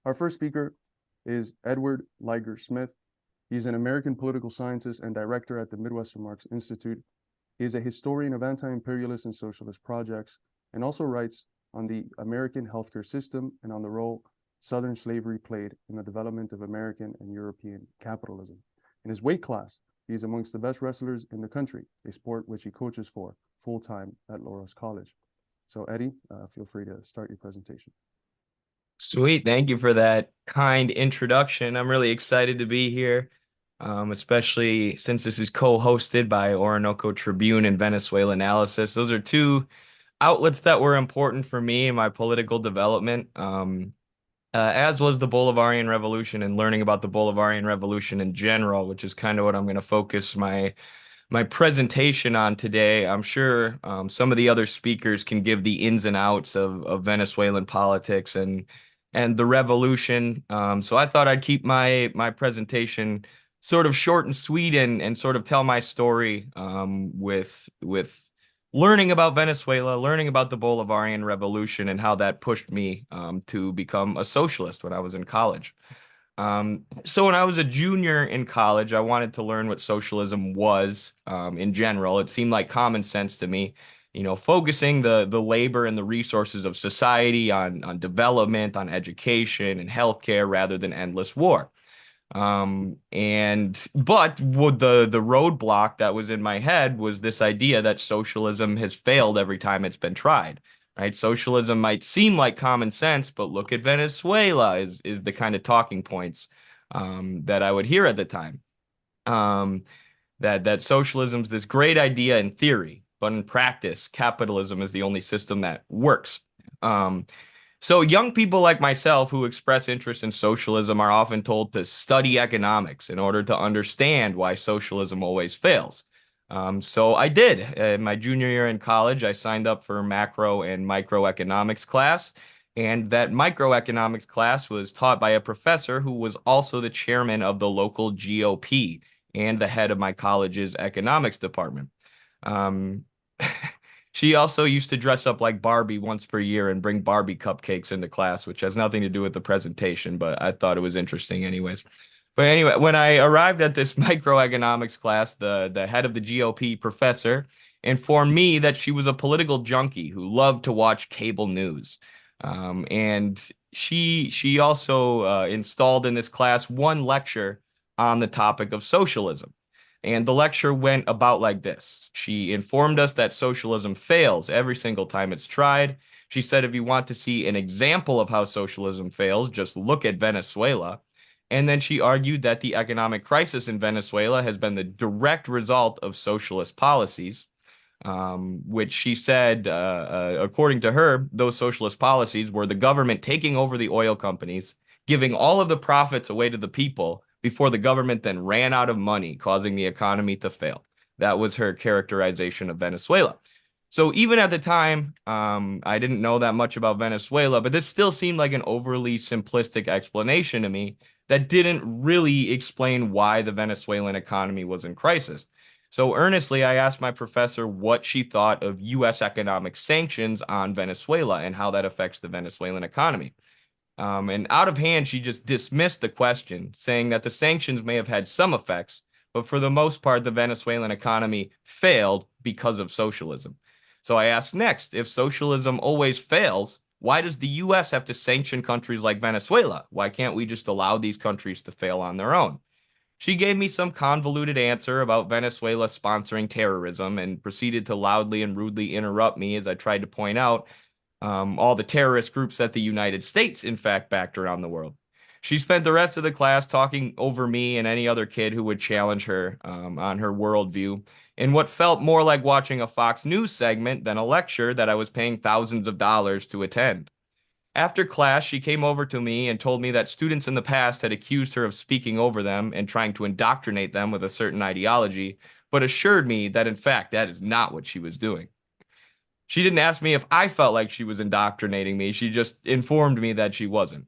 Our first speaker is Edward Liger Smith. He's an American political scientist and director at the Midwestern Marx Institute. He is a historian of anti-imperialist and socialist projects, and also writes on the American healthcare system and on the role Southern slavery played in the development of American and European capitalism. In his weight class, he is amongst the best wrestlers in the country, a sport which he coaches for full-time at Loras College. So Eddie, feel free to start your presentation. Sweet. Thank you for that kind introduction. I'm really excited to be here, especially since this is co-hosted by Orinoco Tribune and Venezuela Analysis. Those are two outlets that were important for me in my political development, as was the Bolivarian Revolution and learning about the Bolivarian Revolution in general, which is kind of what I'm going to focus my presentation on today. I'm sure some of the other speakers can give the ins and outs of Venezuelan politics and the revolution. So I thought I'd keep my presentation sort of short and sweet and sort of tell my story with learning about Venezuela, learning about the Bolivarian Revolution and how that pushed me to become a socialist when I was in college. So when I was a junior in college, I wanted to learn what socialism was in general. It seemed like common sense to me, focusing the labor and the resources of society on development, on education and healthcare rather than endless war. But what the roadblock that was in my head was this idea that socialism has failed every time it's been tried. Right? Socialism might seem like common sense, but look at Venezuela is the kind of talking points that I would hear at the time. That socialism's this great idea in theory, but in practice, capitalism is the only system that works. So young people like myself who express interest in socialism are often told to study economics in order to understand why socialism always fails. So I did. In my junior year in college, I signed up for macro and microeconomics class. And that microeconomics class was taught by a professor who was also the chairman of the local GOP and the head of my college's economics department. Um, She also used to dress up like Barbie once per year and bring Barbie cupcakes into class, which has nothing to do with the presentation, but I thought it was interesting anyways. But anyway, when I arrived at this microeconomics class, the head of the GOP professor informed me that she was a political junkie who loved to watch cable news. And she also installed in this class one lecture on the topic of socialism. And the lecture went about like this. She informed us that socialism fails every single time it's tried. She said, if you want to see an example of how socialism fails, just look at Venezuela. And then she argued that the economic crisis in Venezuela has been the direct result of socialist policies, which she said, according to her, those socialist policies were the government taking over the oil companies, giving all of the profits away to the people before the government then ran out of money, causing the economy to fail. That was her characterization of Venezuela. So even at the time, I didn't know that much about Venezuela, but this still seemed like an overly simplistic explanation to me that didn't really explain why the Venezuelan economy was in crisis. So earnestly, I asked my professor what she thought of U.S. economic sanctions on Venezuela and how that affects the Venezuelan economy. And out of hand, she just dismissed the question, saying that the sanctions may have had some effects, but for the most part, the Venezuelan economy failed because of socialism. So I asked next, if socialism always fails, why does the US have to sanction countries like Venezuela? Why can't we just allow these countries to fail on their own? She gave me some convoluted answer about Venezuela sponsoring terrorism and proceeded to loudly and rudely interrupt me as I tried to point out all the terrorist groups that the United States, in fact, backed around the world. She spent the rest of the class talking over me and any other kid who would challenge her on her worldview in what felt more like watching a Fox News segment than a lecture that I was paying thousands of dollars to attend. After class, she came over to me and told me that students in the past had accused her of speaking over them and trying to indoctrinate them with a certain ideology, but assured me that in fact that is not what she was doing. She didn't ask me if I felt like she was indoctrinating me. She just informed me that she wasn't.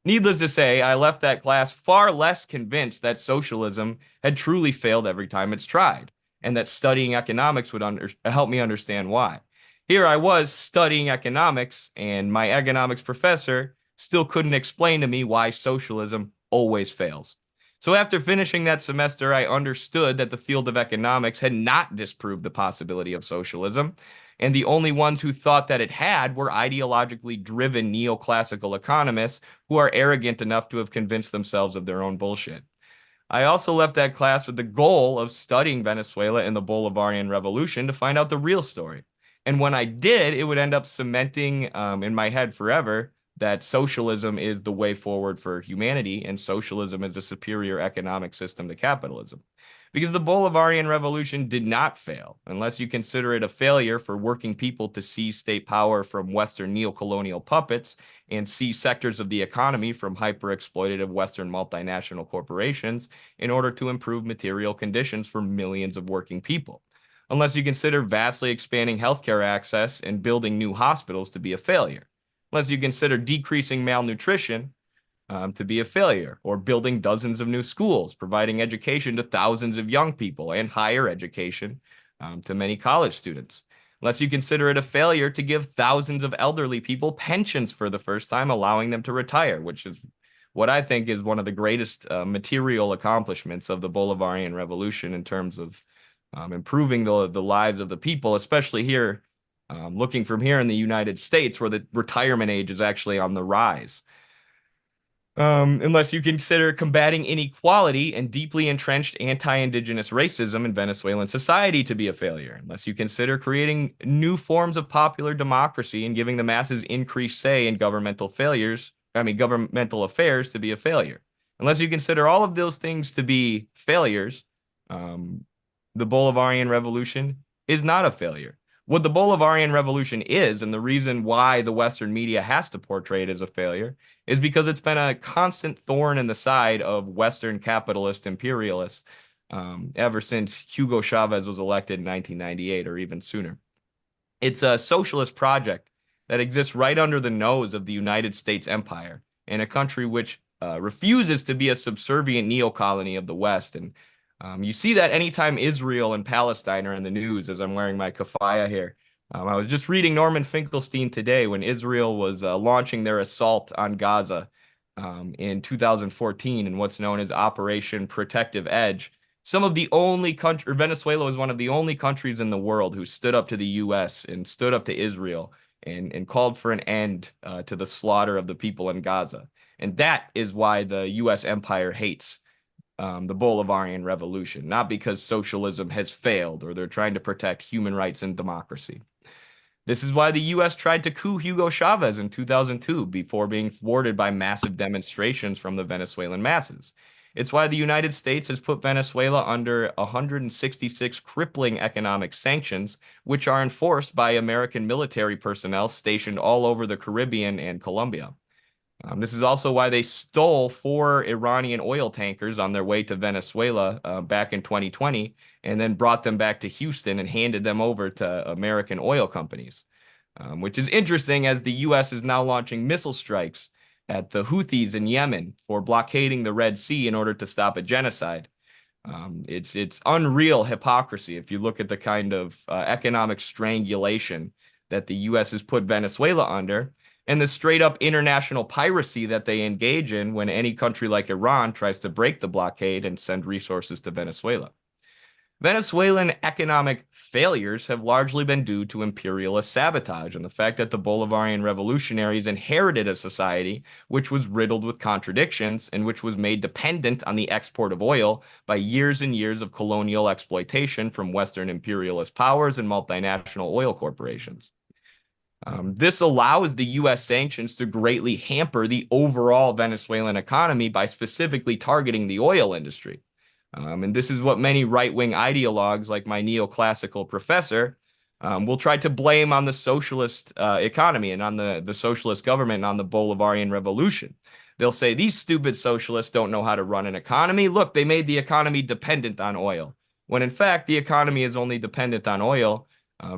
Needless to say, I left that class far less convinced that socialism had truly failed every time it's tried, and that studying economics would help me understand why. Here I was studying economics, and my economics professor still couldn't explain to me why socialism always fails. So after finishing that semester, I understood that the field of economics had not disproved the possibility of socialism, and the only ones who thought that it had were ideologically driven neoclassical economists who are arrogant enough to have convinced themselves of their own bullshit. I also left that class with the goal of studying Venezuela and the Bolivarian Revolution to find out the real story. And when I did, it would end up cementing in my head forever that socialism is the way forward for humanity and socialism is a superior economic system to capitalism. Because the Bolivarian Revolution did not fail, unless you consider it a failure for working people to seize state power from Western neocolonial puppets and seize sectors of the economy from hyper-exploitative Western multinational corporations in order to improve material conditions for millions of working people. Unless you consider vastly expanding healthcare access and building new hospitals to be a failure. Unless you consider decreasing malnutrition to be a failure, or building dozens of new schools, providing education to thousands of young people and higher education to many college students. Unless you consider it a failure to give thousands of elderly people pensions for the first time, allowing them to retire, which is what I think is one of the greatest material accomplishments of the Bolivarian Revolution in terms of improving the lives of the people, especially here, looking from here in the United States, where the retirement age is actually on the rise. Unless you consider combating inequality and deeply entrenched anti-indigenous racism in Venezuelan society to be a failure. Unless you consider creating new forms of popular democracy and giving the masses increased say in governmental affairs to be a failure. Unless you consider all of those things to be failures, the Bolivarian Revolution is not a failure. What the Bolivarian Revolution is, and the reason why the Western media has to portray it as a failure, is because it's been a constant thorn in the side of Western capitalist imperialists ever since Hugo Chavez was elected in 1998 or even sooner. It's a socialist project that exists right under the nose of the United States empire in a country which refuses to be a subservient neocolony of the West. And you see that anytime Israel and Palestine are in the news, as I'm wearing my kafaya here. I was just reading Norman Finkelstein today when Israel was launching their assault on Gaza in 2014 in what's known as Operation Protective Edge. Venezuela was one of the only countries in the world who stood up to the U.S. and stood up to Israel and called for an end to the slaughter of the people in Gaza. And that is why the U.S. empire hates the Bolivarian Revolution, not because socialism has failed or they're trying to protect human rights and democracy. This is why the U.S. tried to coup Hugo Chavez in 2002 before being thwarted by massive demonstrations from the Venezuelan masses. It's why the United States has put Venezuela under 166 crippling economic sanctions, which are enforced by American military personnel stationed all over the Caribbean and Colombia. This is also why they stole 4 Iranian oil tankers on their way to Venezuela back in 2020 and then brought them back to Houston and handed them over to American oil companies, which is interesting as the U.S. is now launching missile strikes at the Houthis in Yemen for blockading the Red Sea in order to stop a genocide. It's unreal hypocrisy if you look at the kind of economic strangulation that the U.S. has put Venezuela under, and the straight up international piracy that they engage in when any country like Iran tries to break the blockade and send resources to Venezuela. Venezuelan economic failures have largely been due to imperialist sabotage and the fact that the Bolivarian revolutionaries inherited a society which was riddled with contradictions and which was made dependent on the export of oil by years and years of colonial exploitation from Western imperialist powers and multinational oil corporations. This allows the U.S. sanctions to greatly hamper the overall Venezuelan economy by specifically targeting the oil industry. And this is what many right-wing ideologues, like my neoclassical professor, will try to blame on the socialist economy and on the socialist government and on the Bolivarian Revolution. They'll say, these stupid socialists don't know how to run an economy. Look, they made the economy dependent on oil. When in fact, the economy is only dependent on oil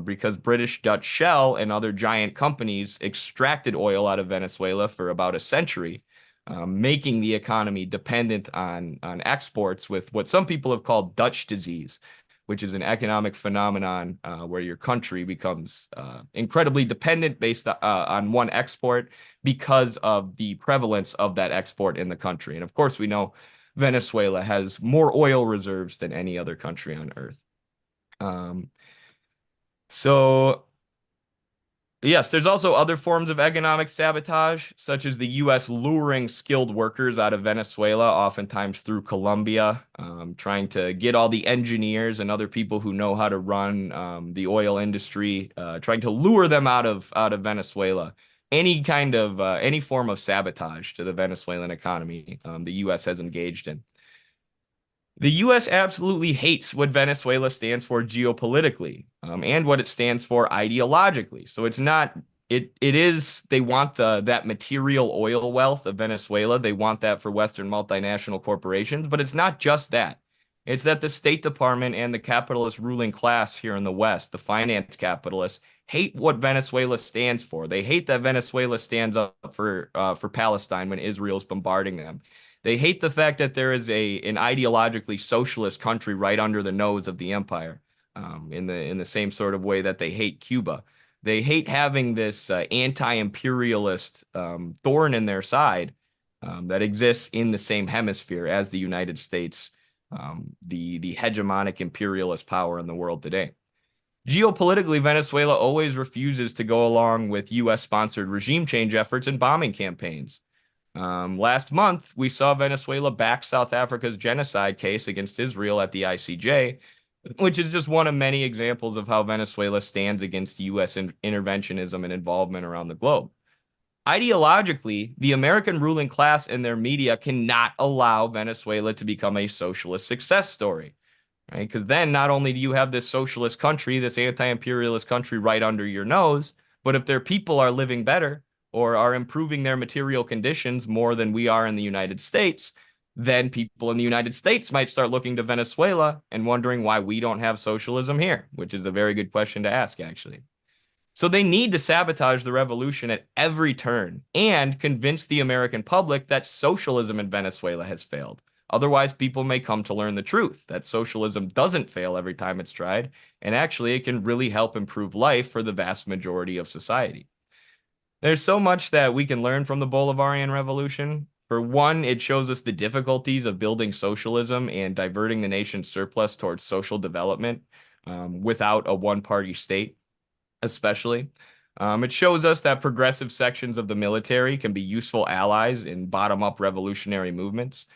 because British Dutch Shell and other giant companies extracted oil out of Venezuela for about a century, making the economy dependent on exports with what some people have called Dutch disease, which is an economic phenomenon where your country becomes incredibly dependent based on one export because of the prevalence of that export in the country. And of course, we know Venezuela has more oil reserves than any other country on earth. So yes, there's also other forms of economic sabotage, such as the U.S. luring skilled workers out of Venezuela, oftentimes through Colombia, trying to get all the engineers and other people who know how to run the oil industry, trying to lure them out of Venezuela. Any form of sabotage to the Venezuelan economy, the U.S. has engaged in. The U.S. absolutely hates what Venezuela stands for geopolitically, and what it stands for ideologically. So it's not, it is, they want that material oil wealth of Venezuela. They want that for Western multinational corporations, but it's not just that. It's that the State Department and the capitalist ruling class here in the West, the finance capitalists, hate what Venezuela stands for. They hate that Venezuela stands up for Palestine when Israel's bombarding them. They hate the fact that there is an ideologically socialist country right under the nose of the empire, in the same sort of way that they hate Cuba. They hate having this anti-imperialist thorn in their side that exists in the same hemisphere as the United States, the hegemonic imperialist power in the world today. Geopolitically, Venezuela always refuses to go along with U.S.-sponsored regime change efforts and bombing campaigns. Last month, we saw Venezuela back South Africa's genocide case against Israel at the ICJ, which is just one of many examples of how Venezuela stands against U.S. interventionism and involvement around the globe. Ideologically, the American ruling class and their media cannot allow Venezuela to become a socialist success story, right? Because then not only do you have this socialist country, this anti-imperialist country right under your nose, but if their people are living better or are improving their material conditions more than we are in the United States, then people in the United States might start looking to Venezuela and wondering why we don't have socialism here, which is a very good question to ask, actually. So they need to sabotage the revolution at every turn and convince the American public that socialism in Venezuela has failed. Otherwise, people may come to learn the truth that socialism doesn't fail every time it's tried, and actually it can really help improve life for the vast majority of society. There's so much that we can learn from the Bolivarian Revolution. For one, it shows us the difficulties of building socialism and diverting the nation's surplus towards social development without a one-party state, especially. It shows us that progressive sections of the military can be useful allies in bottom-up revolutionary movements,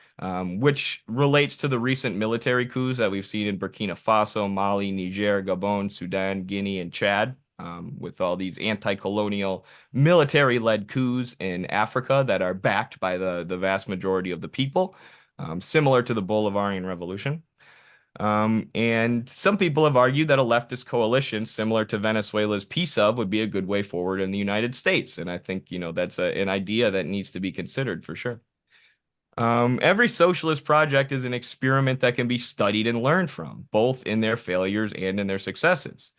which relates to the recent military coups that we've seen in Burkina Faso, Mali, Niger, Gabon, Sudan, Guinea, and Chad. With all these anti-colonial military-led coups in Africa that are backed by the vast majority of the people, similar to the Bolivarian Revolution. And some people have argued that a leftist coalition similar to Venezuela's PSUV would be a good way forward in the United States. And I think, that's an idea that needs to be considered for sure. Every socialist project is an experiment that can be studied and learned from, both in their failures and in their successes.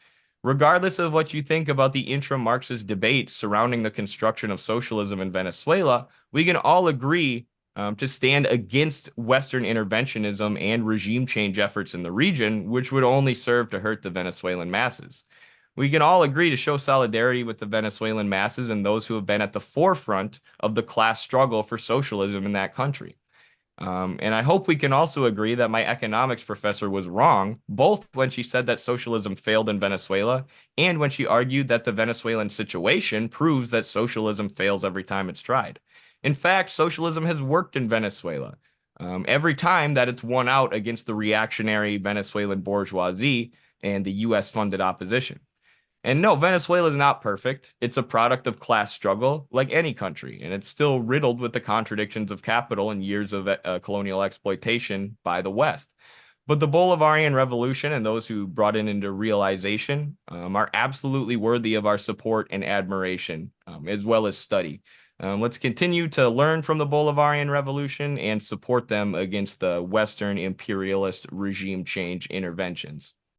Regardless of what you think about the intra-Marxist debate surrounding the construction of socialism in Venezuela, we can all agree to stand against Western interventionism and regime change efforts in the region, which would only serve to hurt the Venezuelan masses. We can all agree to show solidarity with the Venezuelan masses and those who have been at the forefront of the class struggle for socialism in that country. And I hope we can also agree that my economics professor was wrong, both when she said that socialism failed in Venezuela and when she argued that the Venezuelan situation proves that socialism fails every time it's tried. In fact, socialism has worked in Venezuela every time that it's won out against the reactionary Venezuelan bourgeoisie and the US-funded opposition. And no, Venezuela is not perfect. It's a product of class struggle, like any country, and it's still riddled with the contradictions of capital and years of colonial exploitation by the West. But the Bolivarian Revolution and those who brought it into realization are absolutely worthy of our support and admiration, as well as study. Let's continue to learn from the Bolivarian Revolution and support them against the Western imperialist regime change interventions.